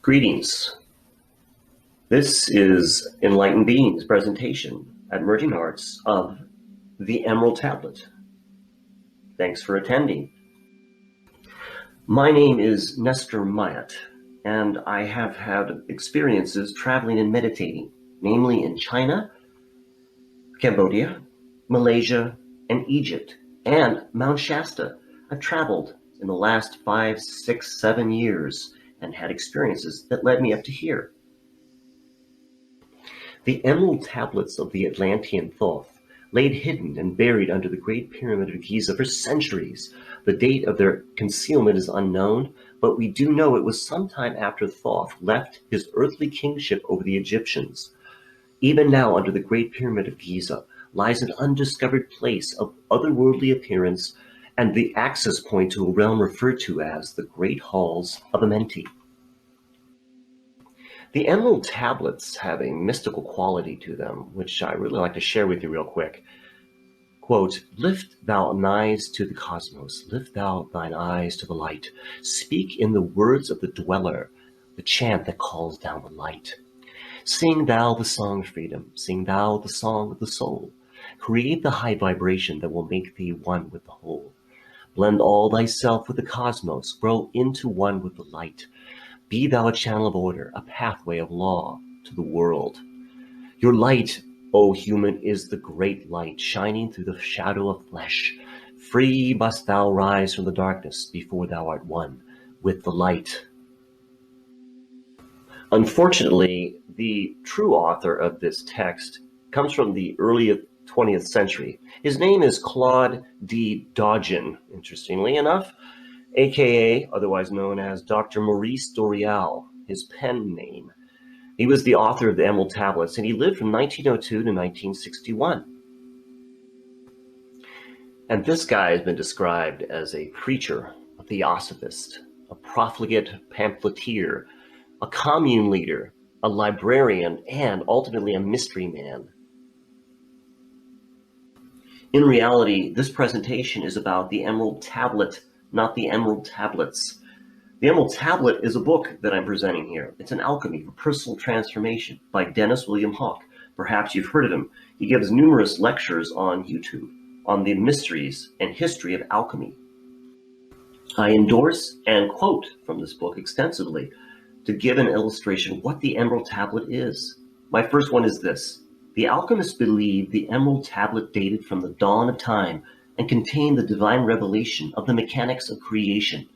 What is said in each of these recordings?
Greetings. This is Enlightened Beings presentation at Merging Hearts of the Emerald Tablet. Thanks for attending. My name is Nestor Mayat, and I have had experiences traveling and meditating, namely in China, Cambodia, Malaysia, and Egypt, and Mount Shasta. I've traveled in the last 5, 6, 7 years and had experiences that led me up to here. The emerald tablets of the Atlantean Thoth laid hidden and buried under the Great Pyramid of Giza for centuries. The date of their concealment is unknown, but we do know it was sometime after Thoth left his earthly kingship over the Egyptians. Even now, under the Great Pyramid of Giza lies an undiscovered place of otherworldly appearance and the access point to a realm referred to as the Great Halls of Amenti. The emerald tablets have a mystical quality to them, which I really like to share with you real quick. Quote, "Lift thou thine eyes to the cosmos, lift thou thine eyes to the light. Speak in the words of the dweller, the chant that calls down the light. Sing thou the song of freedom, sing thou the song of the soul. Create the high vibration that will make thee one with the whole. Blend all thyself with the cosmos, grow into one with the light. Be thou a channel of order, a pathway of law to the world. Your light, O human, is the great light, shining through the shadow of flesh. Free must thou rise from the darkness before thou art one with the light." Unfortunately, the true author of this text comes from the early 20th century. His name is Claude D. Dodgin, interestingly enough, aka otherwise known as Dr. Maurice Doreal, his pen name. He was the author of the Emerald Tablets, and he lived from 1902 to 1961. And this guy has been described as a preacher, a theosophist, a profligate pamphleteer, a commune leader, a librarian, and ultimately a mystery man. In reality, this presentation is about the Emerald Tablet, not the Emerald Tablets. The Emerald Tablet is a book that I'm presenting here. It's an alchemy for personal transformation by Dennis William Hawk. Perhaps you've heard of him. He gives numerous lectures on YouTube on the mysteries and history of alchemy. I endorse and quote from this book extensively to give an illustration of what the Emerald Tablet is. My first one is this. The alchemists believed the Emerald Tablet dated from the dawn of time and contained the divine revelation of the mechanics of creation.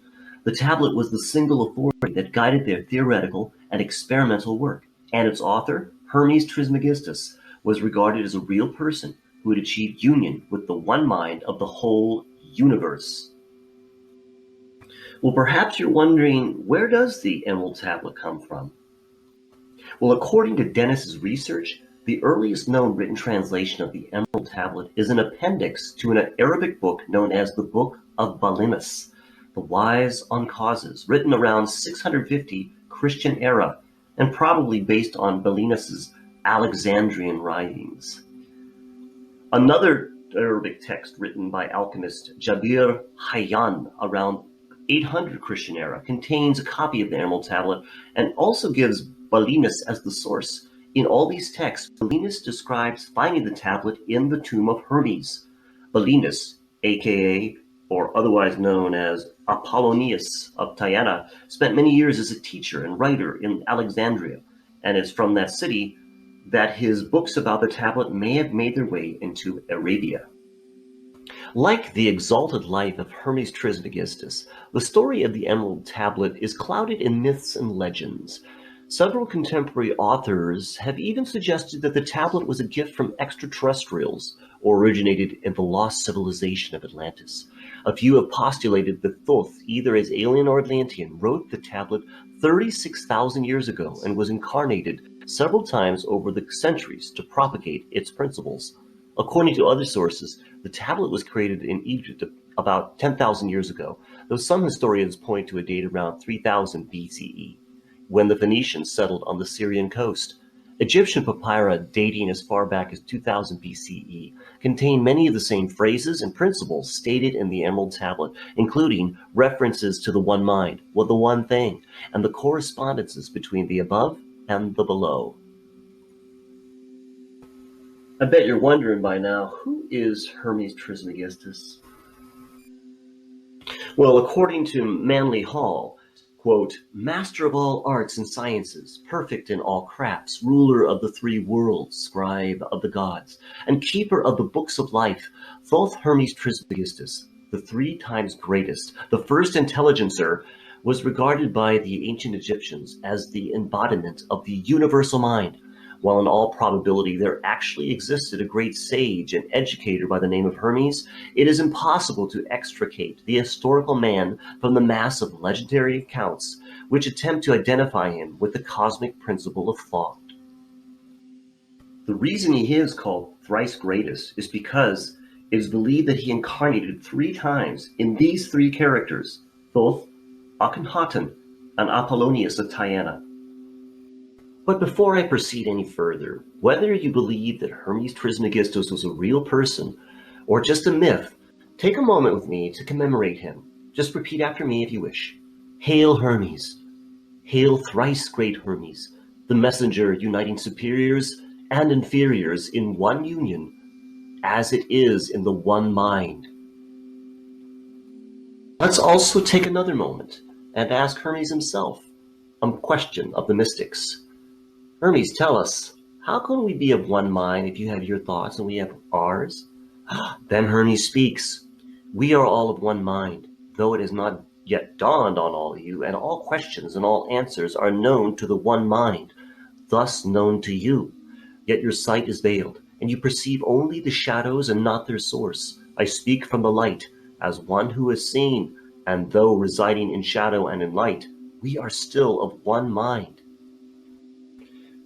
The tablet was the single authority that guided their theoretical and experimental work, and its author, Hermes Trismegistus, was regarded as a real person who had achieved union with the one mind of the whole universe. Well, perhaps you're wondering, where does the Emerald Tablet come from? Well, according to Dennis's research, the earliest known written translation of the Emerald Tablet is an appendix to an Arabic book known as the Book of Balimus, the Wise on Causes, written around 650 Christian era, and probably based on Balinus's Alexandrian writings. Another Arabic text written by alchemist Jabir Hayyan around 800 Christian era contains a copy of the Emerald Tablet and also gives Balinus as the source. In all these texts, Balinus describes finding the tablet in the tomb of Hermes. Balinus, aka or otherwise known as Apollonius of Tyana, spent many years as a teacher and writer in Alexandria, and it's from that city that his books about the tablet may have made their way into Arabia. Like the exalted life of Hermes Trismegistus, the story of the Emerald Tablet is clouded in myths and legends. Several contemporary authors have even suggested that the tablet was a gift from extraterrestrials or originated in the lost civilization of Atlantis. A few have postulated that Thoth, either as alien or Atlantean, wrote the tablet 36,000 years ago and was incarnated several times over the centuries to propagate its principles. According to other sources, the tablet was created in Egypt about 10,000 years ago, though some historians point to a date around 3000 BCE. When the Phoenicians settled on the Syrian coast. Egyptian papyri dating as far back as 2000 BCE contain many of the same phrases and principles stated in the Emerald Tablet, including references to the one mind, or the one thing, and the correspondences between the above and the below. I bet you're wondering by now, who is Hermes Trismegistus? Well, according to Manly Hall, quote, master of all arts and sciences, perfect in all crafts, ruler of the three worlds, scribe of the gods, and keeper of the books of life, Thoth Hermes Trismegistus, the 3 times greatest, the first intelligencer, was regarded by the ancient Egyptians as the embodiment of the universal mind, while in all probability there actually existed a great sage and educator by the name of Hermes. It is impossible to extricate the historical man from the mass of legendary accounts which attempt to identify him with the cosmic principle of thought. The reason he is called thrice greatest is because it is believed that he incarnated 3 times in these 3 characters, Thoth, Akhenaten, and Apollonius of Tyana. But before I proceed any further, whether you believe that Hermes Trismegistus was a real person or just a myth, take a moment with me to commemorate him. Just repeat after me if you wish. Hail Hermes! Hail thrice great Hermes, the messenger uniting superiors and inferiors in one union, as it is in the one mind. Let's also take another moment and ask Hermes himself a question of the mystics. Hermes, tell us, how can we be of one mind if you have your thoughts and we have ours? Then Hermes speaks. We are all of one mind, though it has not yet dawned on all of you, and all questions and all answers are known to the one mind, thus known to you. Yet your sight is veiled, and you perceive only the shadows and not their source. I speak from the light, as one who has seen, and though residing in shadow and in light, we are still of one mind.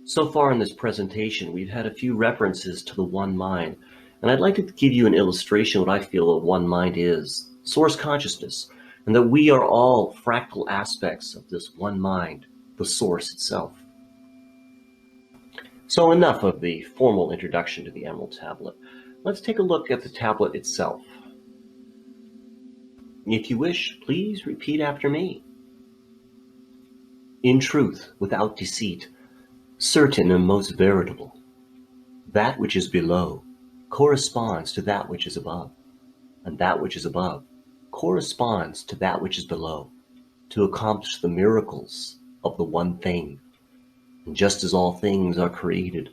So far in this presentation, we've had a few references to the one mind, and I'd like to give you an illustration of what I feel a one mind is, source consciousness, and that we are all fractal aspects of this one mind, the source itself. So enough of the formal introduction to the Emerald Tablet. Let's take a look at the tablet itself. If you wish, please repeat after me. In truth, without deceit, certain and most veritable, that which is below corresponds to that which is above, and that which is above corresponds to that which is below, to accomplish the miracles of the one thing. And just as all things are created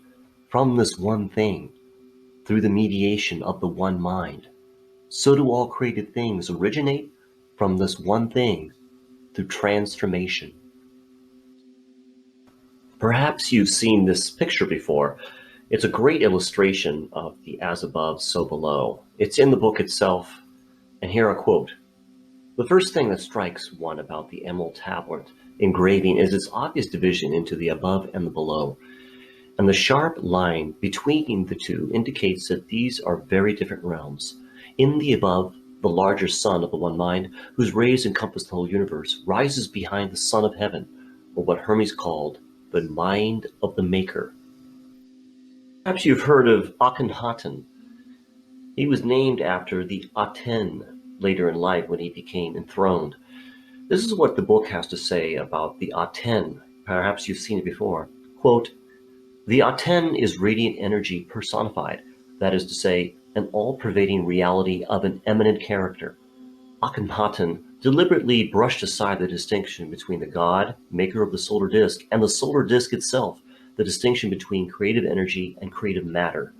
from this one thing through the mediation of the one mind, so do all created things originate from this one thing through transformation. Perhaps you've seen this picture before. It's a great illustration of the as above, so below. It's in the book itself, and here I quote. The first thing that strikes one about the Emerald Tablet engraving is its obvious division into the above and the below. And the sharp line between the two indicates that these are very different realms. In the above, the larger sun of the one mind, whose rays encompass the whole universe, rises behind the sun of heaven, or what Hermes called the mind of the maker. Perhaps you've heard of Akhenaten. He was named after the Aten later in life when he became enthroned. This is what the book has to say about the Aten. Perhaps you've seen it before. Quote, the Aten is radiant energy personified, that is to say, an all-pervading reality of an eminent character. Akhenaten deliberately brushed aside the distinction between the god, maker of the solar disk, and the solar disk itself, the distinction between creative energy and creative matter.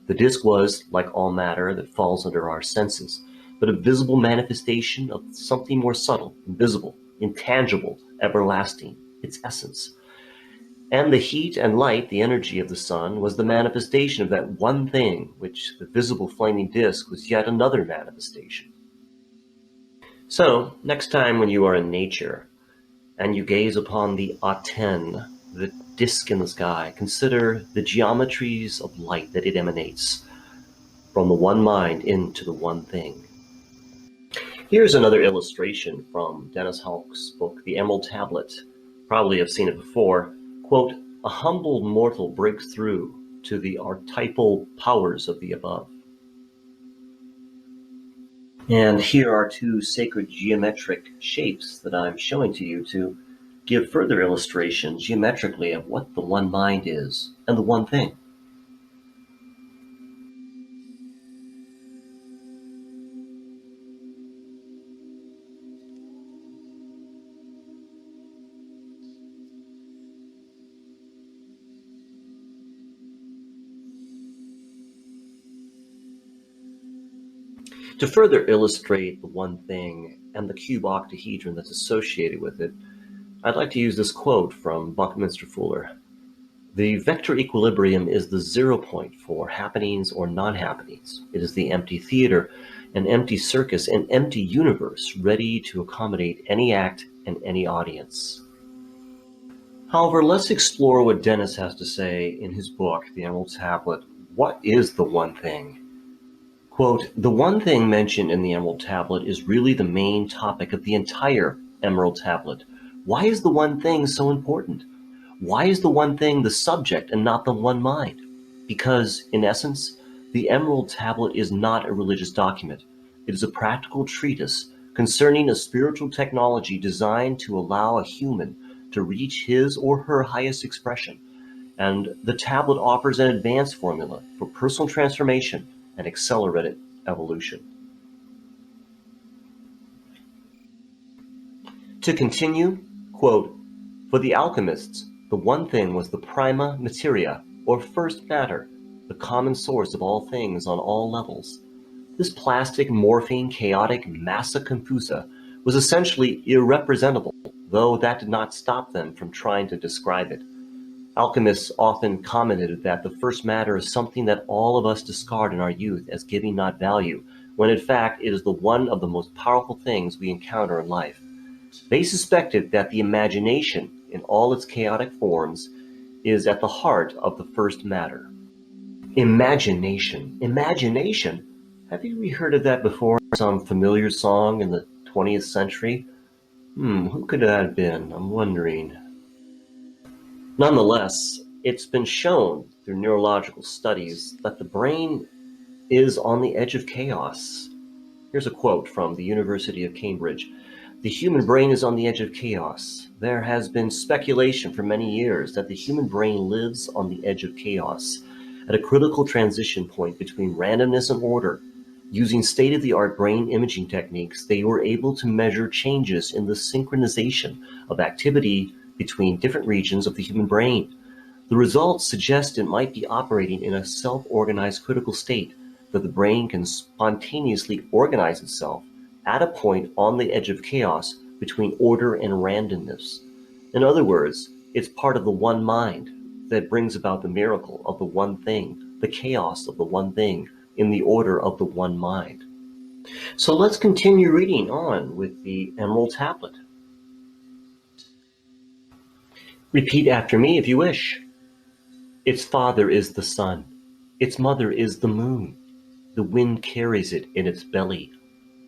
The disk was, like all matter that falls under our senses, but a visible manifestation of something more subtle, invisible, intangible, everlasting, its essence. And the heat and light, the energy of the sun, was the manifestation of that one thing, which the visible flaming disk was yet another manifestation. So, next time when you are in nature and you gaze upon the Aten, the disk in the sky, consider the geometries of light that it emanates from the one mind into the one thing. Here's another illustration from Dennis Halk's book, The Emerald Tablet. Probably have seen it before. Quote, a humble mortal breaks through to the archetypal powers of the above. And here are two sacred geometric shapes that I'm showing to you to give further illustration geometrically of what the one mind is and the one thing. To further illustrate the one thing and the cube octahedron that's associated with it, I'd like to use this quote from Buckminster Fuller. The vector equilibrium is the 0 point for happenings or non-happenings. It is the empty theater, an empty circus, an empty universe ready to accommodate any act and any audience. However, let's explore what Dennis has to say in his book, The Emerald Tablet. What is the one thing? Quote, the one thing mentioned in the Emerald Tablet is really the main topic of the entire Emerald Tablet. Why is the one thing so important? Why is the one thing the subject and not the one mind? Because, in essence, the Emerald Tablet is not a religious document. It is a practical treatise concerning a spiritual technology designed to allow a human to reach his or her highest expression. And the tablet offers an advanced formula for personal transformation and accelerated evolution. To continue, quote, for the alchemists, the one thing was the prima materia, or first matter, the common source of all things on all levels. This plastic, morphine, chaotic massa confusa was essentially irrepresentable, though that did not stop them from trying to describe it. Alchemists often commented that the first matter is something that all of us discard in our youth as giving not value, when in fact it is the one of the most powerful things we encounter in life. They suspected that the imagination, in all its chaotic forms, is at the heart of the first matter. Imagination. Imagination? Have you heard of that before? Some familiar song in the 20th century? Who could that have been? I'm wondering. Nonetheless, it's been shown through neurological studies that the brain is on the edge of chaos. Here's a quote from the University of Cambridge. The human brain is on the edge of chaos. There has been speculation for many years that the human brain lives on the edge of chaos, at a critical transition point between randomness and order. Using state-of-the-art brain imaging techniques, they were able to measure changes in the synchronization of activity between different regions of the human brain. The results suggest it might be operating in a self-organized critical state, that the brain can spontaneously organize itself at a point on the edge of chaos between order and randomness. In other words, it's part of the one mind that brings about the miracle of the one thing, the chaos of the one thing, in the order of the one mind. So let's continue reading on with the Emerald Tablet. Repeat after me if you wish. Its father is the sun. Its mother is the moon. The wind carries it in its belly.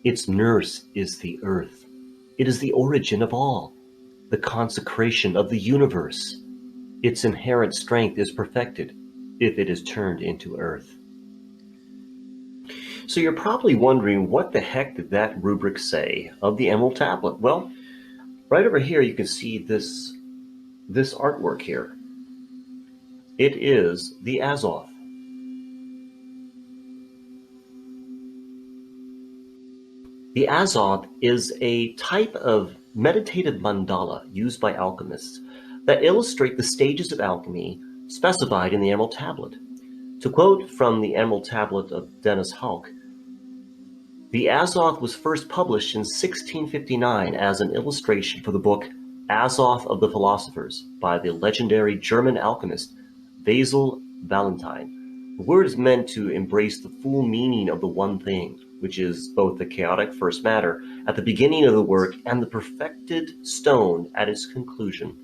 Its nurse is the earth. It is the origin of all, the consecration of the universe. Its inherent strength is perfected if it is turned into earth. So you're probably wondering, what the heck did that rubric say of the Emerald Tablet? Well, right over here you can see this artwork here. It is the Azoth. The Azoth is a type of meditative mandala used by alchemists that illustrate the stages of alchemy specified in the Emerald Tablet. To quote from the Emerald Tablet of Dennis Hulk, the Azoth was first published in 1659 as an illustration for the book Azoth of the Philosophers by the legendary German alchemist Basil Valentine. The word is meant to embrace the full meaning of the one thing, which is both the chaotic first matter at the beginning of the work and the perfected stone at its conclusion.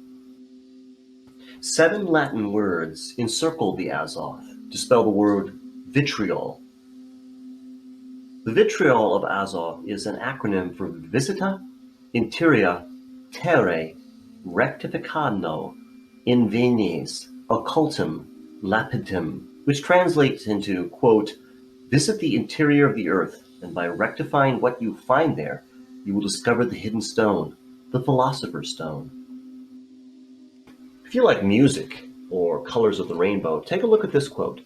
7 Latin words encircle the Azoth to spell the word vitriol. The vitriol of Azoth is an acronym for Visita Interia Terrae Rectificando invenies occultum lapidem, which translates into, quote, visit the interior of the earth, and by rectifying what you find there, you will discover the hidden stone, the philosopher's stone. If you like music or colors of the rainbow, take a look at this quote.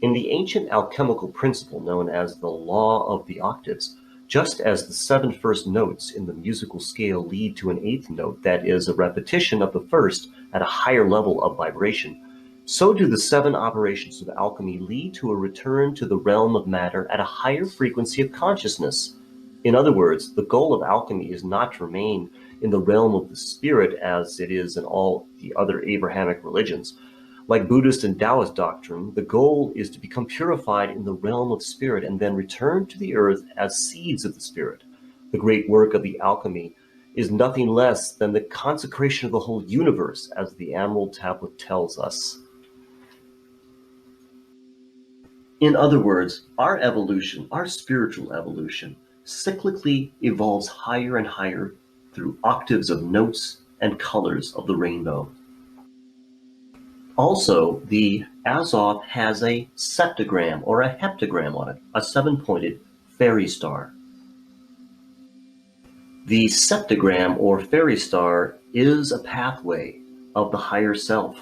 In the ancient alchemical principle known as the law of the octaves, just as the 7 first notes in the musical scale lead to an 8th note that is a repetition of the first at a higher level of vibration, so do the 7 operations of alchemy lead to a return to the realm of matter at a higher frequency of consciousness. In other words, the goal of alchemy is not to remain in the realm of the spirit as it is in all the other Abrahamic religions. Like Buddhist and Taoist doctrine, the goal is to become purified in the realm of spirit and then return to the earth as seeds of the spirit. The great work of the alchemy is nothing less than the consecration of the whole universe, as the Emerald Tablet tells us. In other words, our evolution, our spiritual evolution, cyclically evolves higher and higher through octaves of notes and colors of the rainbow. Also, the Azoth has a septagram or a heptagram on it, a 7-pointed fairy star. The septagram or fairy star is a pathway of the higher self.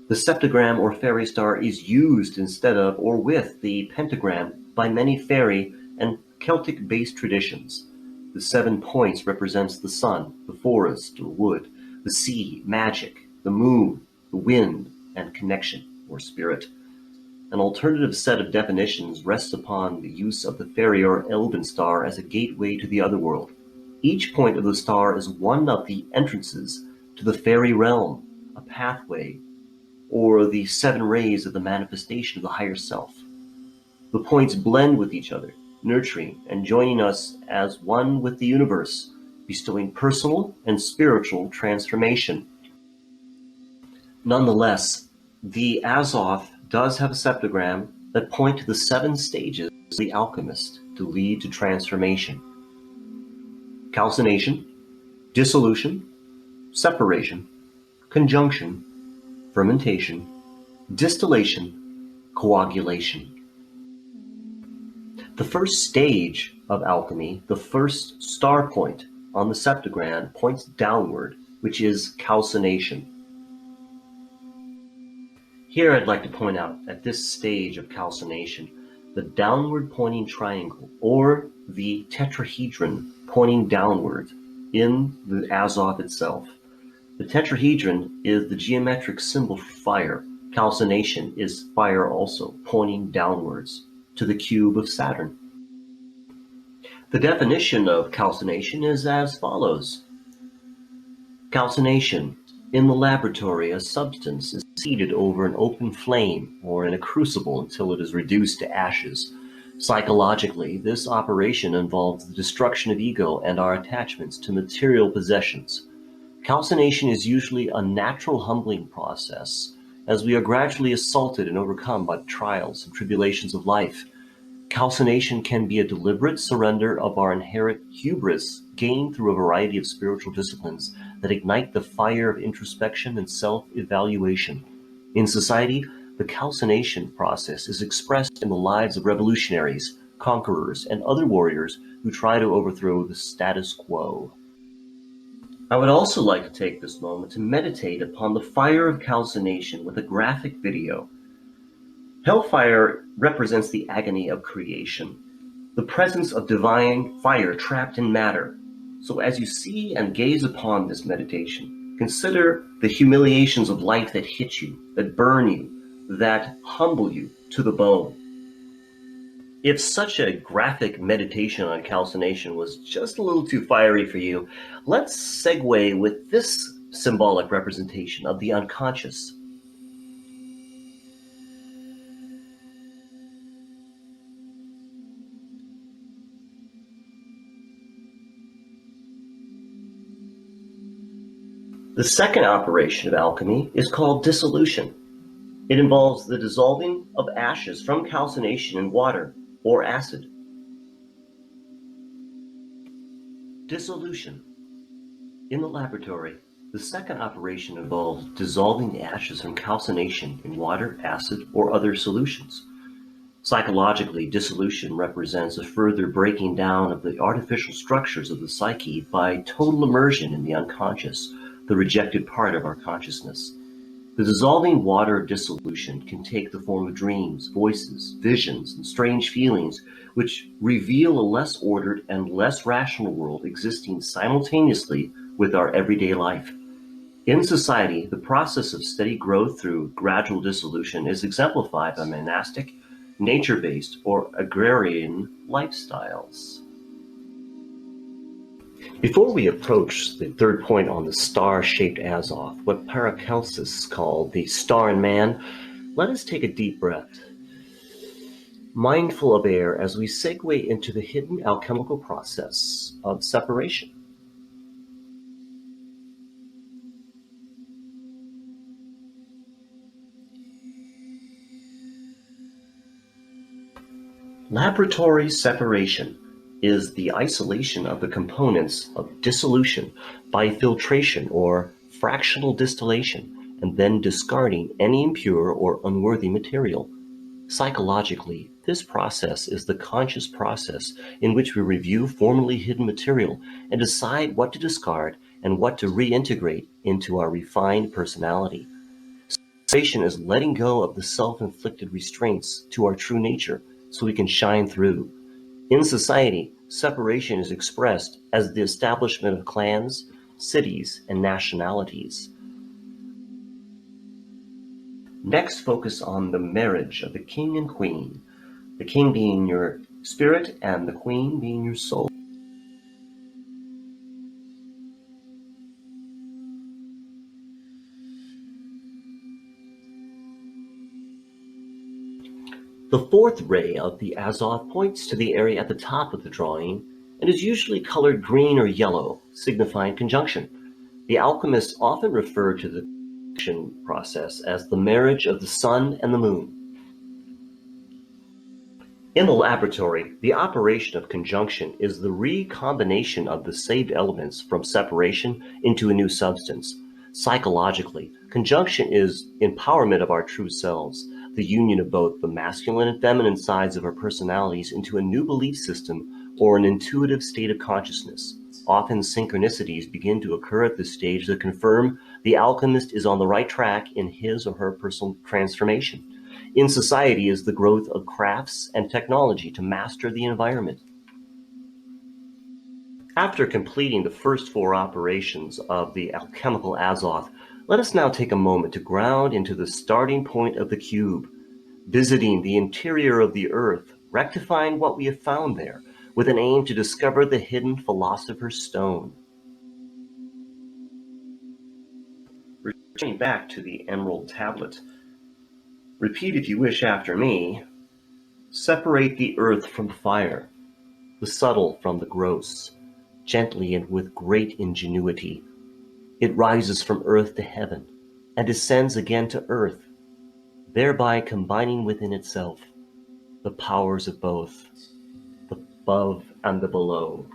The septagram or fairy star is used instead of or with the pentagram by many fairy and Celtic-based traditions. The 7 points represents the sun, the forest or wood, the sea, magic, the moon, the wind, and connection or spirit. An alternative set of definitions rests upon the use of the fairy or elven star as a gateway to the other world. Each point of the star is one of the entrances to the fairy realm, a pathway, or the 7 rays of the manifestation of the higher self. The points blend with each other, nurturing and joining us as one with the universe, bestowing personal and spiritual transformation. Nonetheless, the Azoth does have a septagram that point to the 7 stages of the alchemist to lead to transformation. Calcination, dissolution, separation, conjunction, fermentation, distillation, coagulation. The first stage of alchemy, the first star point on the septagram, points downward, which is calcination. Here I'd like to point out, at this stage of calcination, the downward pointing triangle, or the tetrahedron pointing downward in the Azoth itself. The tetrahedron is the geometric symbol for fire. Calcination is fire also, pointing downwards to the cube of Saturn. The definition of calcination is as follows. Calcination. In the laboratory, a substance is heated over an open flame or in a crucible until it is reduced to ashes. Psychologically, this operation involves the destruction of ego and our attachments to material possessions. Calcination is usually a natural humbling process, as we are gradually assaulted and overcome by the trials and tribulations of life. Calcination can be a deliberate surrender of our inherent hubris gained through a variety of spiritual disciplines that ignite the fire of introspection and self-evaluation. In society, the calcination process is expressed in the lives of revolutionaries, conquerors, and other warriors who try to overthrow the status quo. I would also like to take this moment to meditate upon the fire of calcination with a graphic video. Hellfire represents the agony of creation, the presence of divine fire trapped in matter. So as you see and gaze upon this meditation, consider the humiliations of life that hit you, that burn you, that humble you to the bone. If such a graphic meditation on calcination was just a little too fiery for you, let's segue with this symbolic representation of the unconscious. The second operation of alchemy is called dissolution. It involves the dissolving of ashes from calcination in water or acid. Dissolution. In the laboratory, The second operation involves dissolving the ashes from calcination in water, acid, or other solutions. Psychologically, dissolution represents a further breaking down of the artificial structures of the psyche by total immersion in the unconscious, the rejected part of our consciousness. The dissolving water of dissolution can take the form of dreams, voices, visions, and strange feelings, which reveal a less ordered and less rational world existing simultaneously with our everyday life. In society, the process of steady growth through gradual dissolution is exemplified by monastic, nature-based, or agrarian lifestyles. Before we approach the third point on the star-shaped Azoth, what Paracelsus called the star in man, let us take a deep breath, mindful of air as we segue into the hidden alchemical process of separation. Laboratory separation is the isolation of the components of dissolution by filtration or fractional distillation, and then discarding any impure or unworthy material. Psychologically, this process is the conscious process in which we review formerly hidden material and decide what to discard and what to reintegrate into our refined personality. Separation is letting go of the self-inflicted restraints to our true nature so we can shine through. In society, separation is expressed as the establishment of clans, cities, and nationalities. Next, focus on the marriage of the king and queen, the king being your spirit and the queen being your soul. The fourth ray of the Azoth points to the area at the top of the drawing and is usually colored green or yellow, signifying conjunction. The alchemists often refer to the conjunction process as the marriage of the sun and the moon. In the laboratory, the operation of conjunction is the recombination of the saved elements from separation into a new substance. Psychologically, conjunction is empowerment of our true selves, the union of both the masculine and feminine sides of our personalities into a new belief system or an intuitive state of consciousness. Often synchronicities begin to occur at this stage that confirm the alchemist is on the right track in his or her personal transformation. In society is the growth of crafts and technology to master the environment. After completing the first four operations of the alchemical Azoth, let us now take a moment to ground into the starting point of the cube, visiting the interior of the earth, rectifying what we have found there, with an aim to discover the hidden philosopher's stone. Returning back to the emerald tablet, repeat if you wish after me. Separate the earth from fire, the subtle from the gross, gently and with great ingenuity. It rises from earth to heaven and descends again to earth, thereby combining within itself the powers of both, the above and the below.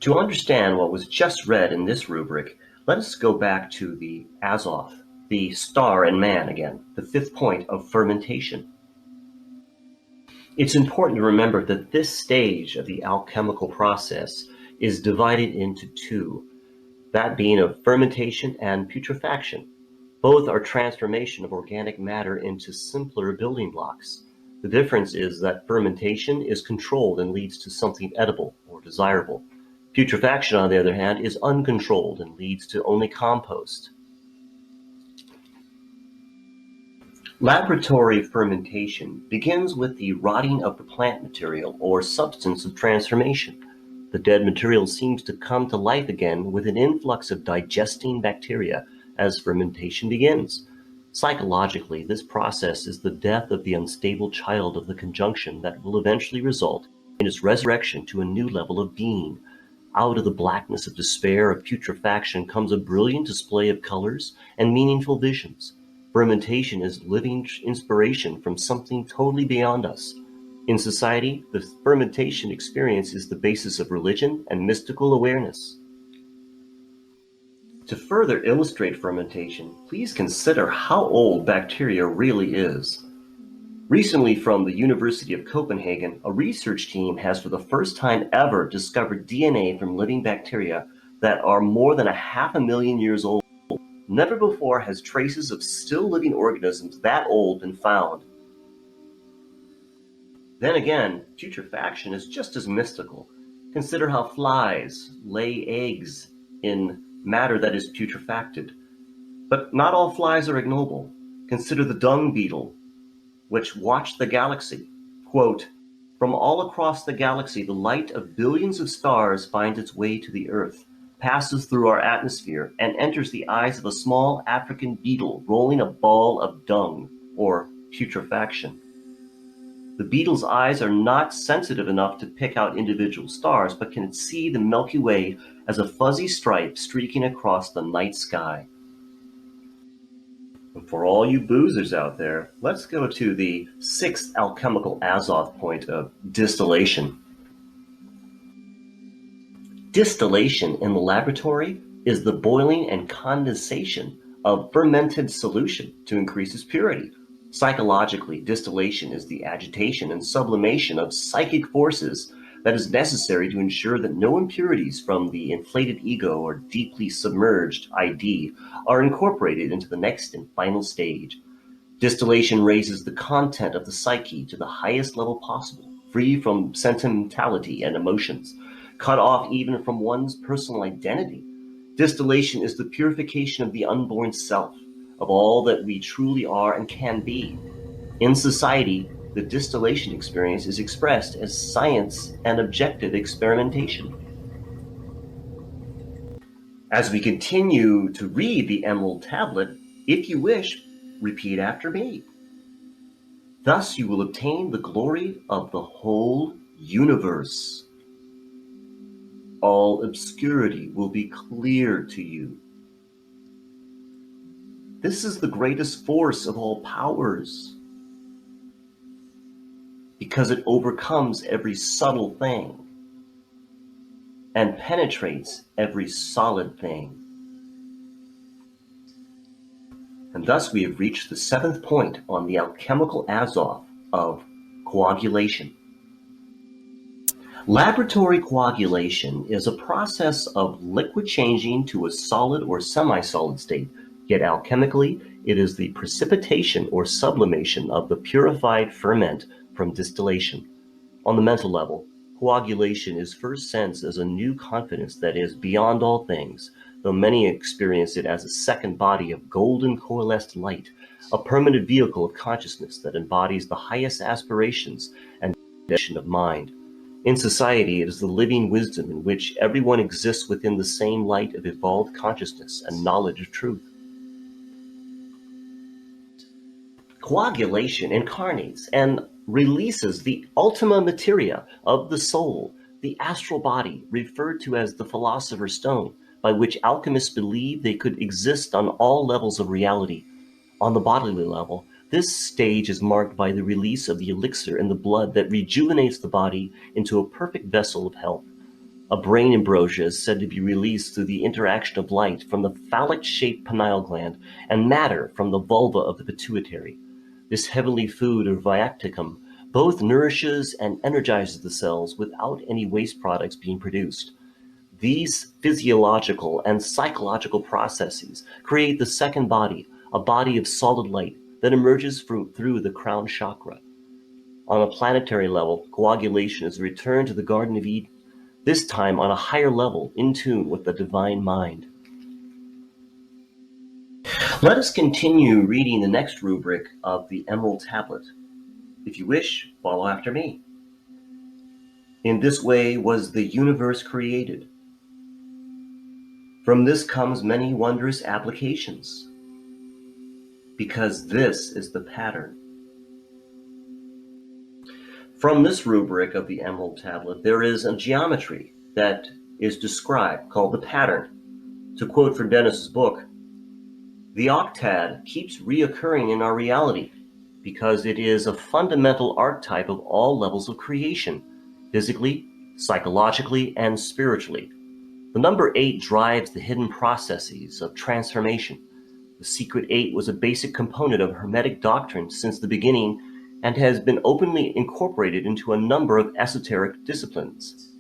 To understand what was just read in this rubric, let us go back to the Azoth, the star and man again, the fifth point of fermentation. It's important to remember that this stage of the alchemical process is divided into two, that being of fermentation and putrefaction. Both are transformation of organic matter into simpler building blocks. The difference is that fermentation is controlled and leads to something edible or desirable. Putrefaction, on the other hand, is uncontrolled and leads to only compost. Laboratory fermentation begins with the rotting of the plant material or substance of transformation. The dead material seems to come to life again with an influx of digesting bacteria as fermentation begins. Psychologically, this process is the death of the unstable child of the conjunction that will eventually result in its resurrection to a new level of being. Out of the blackness of despair of putrefaction comes a brilliant display of colors and meaningful visions. Fermentation is living inspiration from something totally beyond us. In society, the fermentation experience is the basis of religion and mystical awareness. To further illustrate fermentation, please consider how old bacteria really is. Recently, from the University of Copenhagen, a research team has for the first time ever discovered DNA from living bacteria that are more than 500,000 years old. Never before has traces of still living organisms that old been found. Then again, putrefaction is just as mystical. Consider how flies lay eggs in matter that is putrefacted. But not all flies are ignoble. Consider the dung beetle, which watched the galaxy. Quote, "From all across the galaxy, the light of billions of stars finds its way to the Earth, passes through our atmosphere, and enters the eyes of a small African beetle rolling a ball of dung, or putrefaction. The beetle's eyes are not sensitive enough to pick out individual stars, but can see the Milky Way as a fuzzy stripe streaking across the night sky." And for all you boozers out there, let's go to the sixth alchemical Azoth point of distillation. Distillation in the laboratory is the boiling and condensation of fermented solution to increase its purity. Psychologically, distillation is the agitation and sublimation of psychic forces that is necessary to ensure that no impurities from the inflated ego or deeply submerged ID are incorporated into the next and final stage. Distillation raises the content of the psyche to the highest level possible, free from sentimentality and emotions, cut off even from one's personal identity. Distillation is the purification of the unborn self, of all that we truly are and can be. In society, the distillation experience is expressed as science and objective experimentation. As we continue to read the Emerald Tablet, if you wish, repeat after me. Thus you will obtain the glory of the whole universe. All obscurity will be clear to you. This is the greatest force of all powers, because it overcomes every subtle thing and penetrates every solid thing. And thus we have reached the seventh point on the alchemical Azoth of coagulation. Laboratory coagulation is a process of liquid changing to a solid or semi-solid state, yet alchemically it is the precipitation or sublimation of the purified ferment from distillation. On the mental level, coagulation is first sensed as a new confidence that is beyond all things, though many experience it as a second body of golden coalesced light, a permanent vehicle of consciousness that embodies the highest aspirations and condition of mind. In society, it is the living wisdom in which everyone exists within the same light of evolved consciousness and knowledge of truth. Coagulation incarnates and releases the ultima materia of the soul, the astral body, referred to as the philosopher's stone, by which alchemists believed they could exist on all levels of reality. On the bodily level, this stage is marked by the release of the elixir in the blood that rejuvenates the body into a perfect vessel of health. A brain ambrosia is said to be released through the interaction of light from the phallic-shaped pineal gland and matter from the vulva of the pituitary. This heavenly food, or viaticum, both nourishes and energizes the cells without any waste products being produced. These physiological and psychological processes create the second body, a body of solid light that emerges through the crown chakra. On a planetary level, coagulation is a return to the Garden of Eden, this time on a higher level, in tune with the divine mind. Let us continue reading the next rubric of the Emerald Tablet. If you wish, follow after me. In this way was the universe created. From this comes many wondrous applications, because this is the pattern. From this rubric of the Emerald Tablet, there is a geometry that is described called the pattern. To quote from Dennis's book, "The octad keeps reoccurring in our reality because it is a fundamental archetype of all levels of creation, physically, psychologically, and spiritually. The number 8 drives the hidden processes of transformation. The secret 8 was a basic component of Hermetic doctrine since the beginning and has been openly incorporated into a number of esoteric disciplines.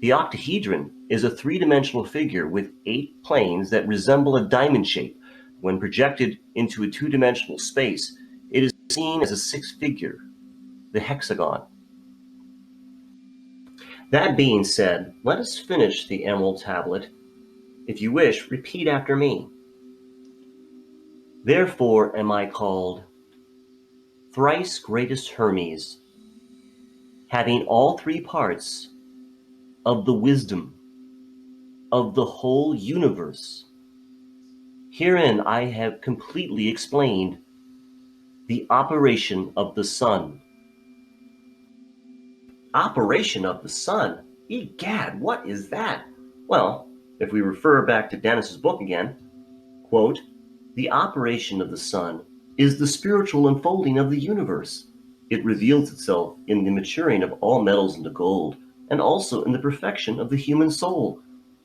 The octahedron is a three-dimensional figure with 8 planes that resemble a diamond shape. When projected into a two-dimensional space, it is seen as a sixth figure, the hexagon. That being said, let us finish the Emerald Tablet. If you wish, repeat after me. Therefore am I called thrice greatest Hermes, having all three parts of the wisdom of the whole universe. Herein I have completely explained the operation of the sun. Operation of the sun? Egad, what is that? Well, if we refer back to Dennis's book again, quote, the operation of the sun is the spiritual unfolding of the universe. It reveals itself in the maturing of all metals into gold, and also in the perfection of the human soul.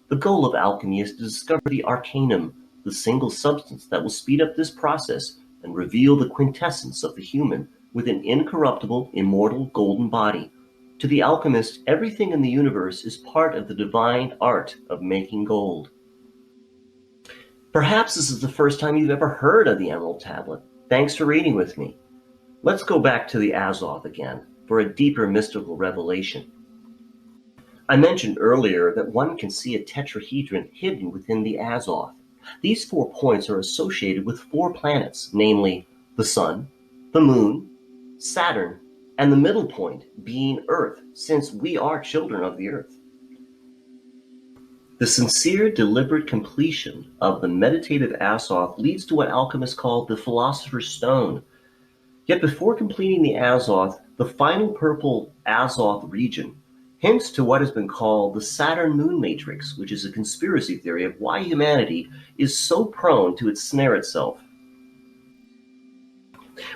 The goal of alchemy is to discover the arcanum, the single substance that will speed up this process and reveal the quintessence of the human with an incorruptible, immortal golden body. To the alchemist, everything in the universe is part of the divine art of making gold. Perhaps this is the first time you've ever heard of the Emerald Tablet. Thanks for reading with me. Let's go back to the Azoth again for a deeper mystical revelation. I mentioned earlier that one can see a tetrahedron hidden within the Azoth. These 4 points are associated with 4 planets, namely the Sun, the Moon, Saturn, and the middle point being Earth, since we are children of the Earth. The sincere, deliberate completion of the meditative Azoth leads to what alchemists call the Philosopher's Stone. Yet before completing the Azoth, the final purple Azoth region hints to what has been called the Saturn-Moon matrix, which is a conspiracy theory of why humanity is so prone to ensnare itself.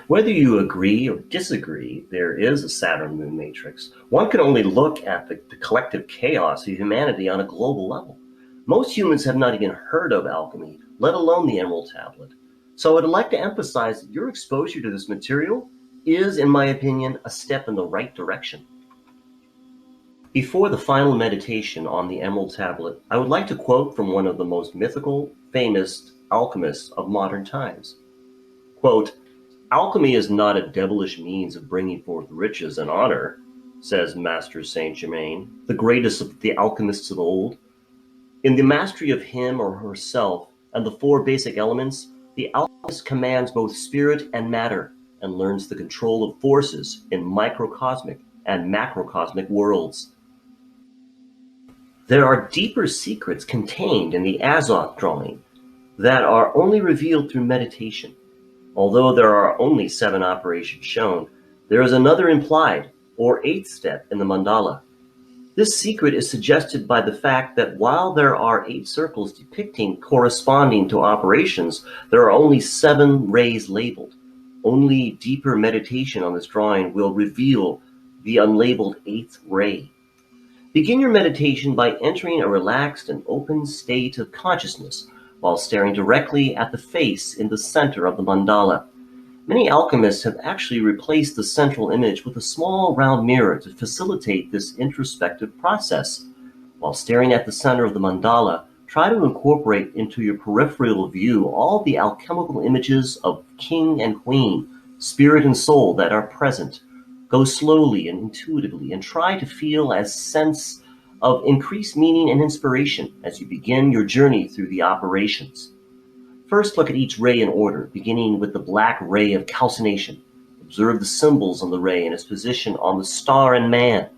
Whether you agree or disagree, there is a Saturn-Moon matrix. One can only look at the collective chaos of humanity on a global level. Most humans have not even heard of alchemy, let alone the Emerald Tablet. So I'd like to emphasize that your exposure to this material is, in my opinion, a step in the right direction. Before the final meditation on the Emerald Tablet, I would like to quote from one of the most mythical, famous alchemists of modern times. Quote, alchemy is not a devilish means of bringing forth riches and honor, says Master Saint Germain, the greatest of the alchemists of old. In the mastery of him or herself and the 4 basic elements, the alchemist commands both spirit and matter and learns the control of forces in microcosmic and macrocosmic worlds. There are deeper secrets contained in the Azoth drawing that are only revealed through meditation. Although there are only 7 operations shown, there is another implied, or 8th step in the mandala. This secret is suggested by the fact that while there are 8 circles depicting corresponding to operations, there are only 7 rays labeled. Only deeper meditation on this drawing will reveal the unlabeled 8th ray. Begin your meditation by entering a relaxed and open state of consciousness while staring directly at the face in the center of the mandala. Many alchemists have actually replaced the central image with a small round mirror to facilitate this introspective process. While staring at the center of the mandala, try to incorporate into your peripheral view all the alchemical images of king and queen, spirit and soul that are present. Go slowly and intuitively and try to feel a sense of increased meaning and inspiration as you begin your journey through the operations. First, look at each ray in order, beginning with the black ray of calcination. Observe the symbols on the ray and its position on the star and man.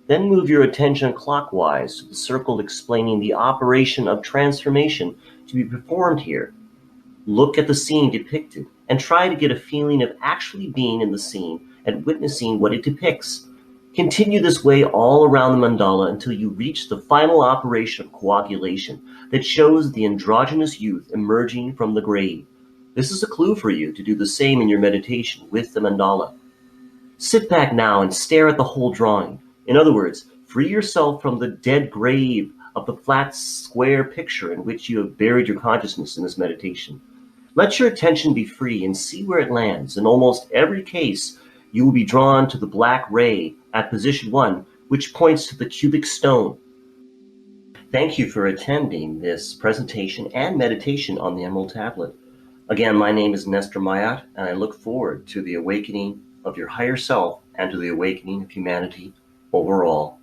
Then move your attention clockwise to the circle explaining the operation of transformation to be performed here. Look at the scene depicted and try to get a feeling of actually being in the scene and witnessing what it depicts. Continue this way all around the mandala until you reach the final operation of coagulation that shows the androgynous youth emerging from the grave. This is a clue for you to do the same in your meditation with the mandala. Sit back now and stare at the whole drawing. In other words, free yourself from the dead grave of the flat, square picture in which you have buried your consciousness in this meditation. Let your attention be free and see where it lands. In almost every case, you will be drawn to the black ray at position 1, which points to the cubic stone. Thank you for attending this presentation and meditation on the Emerald Tablet. Again, my name is Nestor Mayat, and I look forward to the awakening of your higher self and to the awakening of humanity overall.